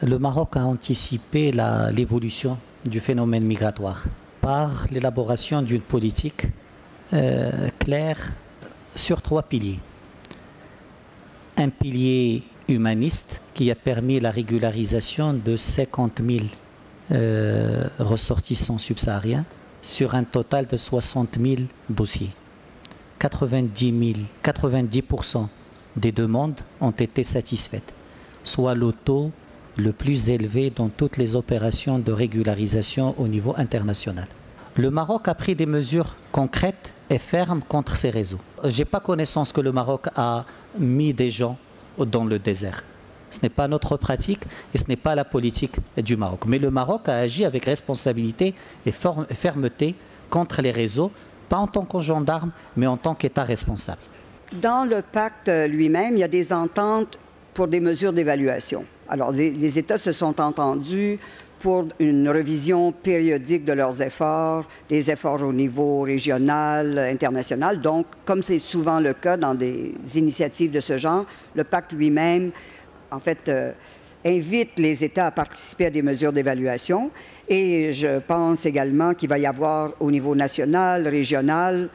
Le Maroc a anticipé l'évolution du phénomène migratoire par l'élaboration d'une politique claire sur 3 piliers. Un pilier humaniste qui a permis la régularisation de 50 000 ressortissants subsahariens sur un total de 60 000 dossiers. 90% des demandes ont été satisfaites, soit le taux le plus élevé dans toutes les opérations de régularisation au niveau international. Le Maroc a pris des mesures concrètes et fermes contre ces réseaux. Je n'ai pas connaissance que le Maroc a mis des gens dans le désert. Ce n'est pas notre pratique et ce n'est pas la politique du Maroc. Mais le Maroc a agi avec responsabilité et fermeté contre les réseaux, pas en tant que gendarme, mais en tant qu'État responsable. Dans le pacte lui-même, il y a des ententes pour des mesures d'évaluation. Alors, les États se sont entendus pour une revision périodique de leurs efforts, des efforts au niveau régional, international. Donc, comme c'est souvent le cas dans des initiatives de ce genre, le pacte lui-même, en fait, invite les États à participer à des mesures d'évaluation. Et je pense également qu'il va y avoir au niveau national, régional,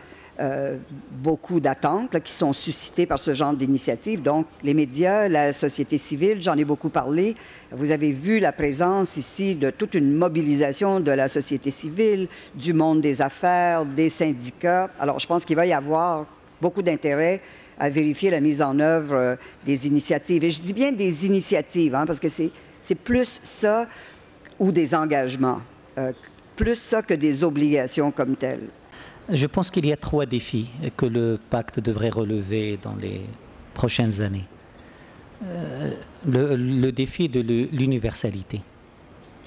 beaucoup d'attentes qui sont suscitées par ce genre d'initiative. Donc, les médias, la société civile, j'en ai beaucoup parlé. Vous avez vu la présence ici de toute une mobilisation de la société civile, du monde des affaires, des syndicats. Alors, je pense qu'il va y avoir beaucoup d'intérêt à vérifier la mise en œuvre des initiatives. Et je dis bien des initiatives, parce que c'est plus ça ou des engagements, plus ça que des obligations comme telles. Je pense qu'il y a 3 défis que le pacte devrait relever dans les prochaines années. Le défi de l'universalité.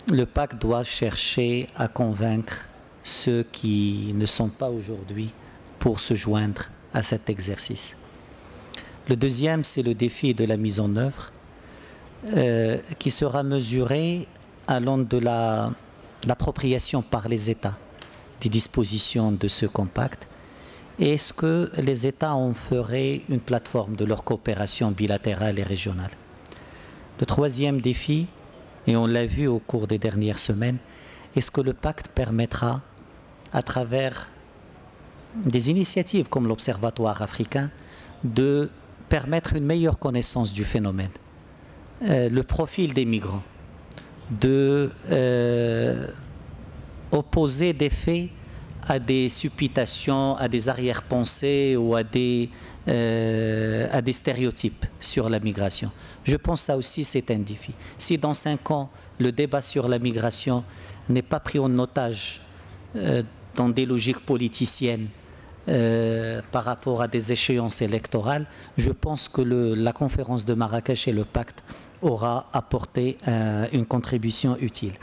Le pacte doit chercher à convaincre ceux qui ne sont pas aujourd'hui pour se joindre à cet exercice. Le deuxième, c'est le défi de la mise en œuvre qui sera mesuré à l'aune de l'appropriation par les États des dispositions de ce compact. Est-ce que les États en feraient une plateforme de leur coopération bilatérale et régionale? Le troisième défi, et on l'a vu au cours des dernières semaines, est-ce que le pacte permettra, à travers des initiatives comme l'Observatoire africain, de permettre une meilleure connaissance du phénomène, le profil des migrants, de opposer des faits à des supputations, à des arrière-pensées ou à des stéréotypes sur la migration. Je pense que ça aussi c'est un défi. Si dans 5 ans, le débat sur la migration n'est pas pris en otage dans des logiques politiciennes par rapport à des échéances électorales, je pense que la conférence de Marrakech et le pacte aura apporté une contribution utile.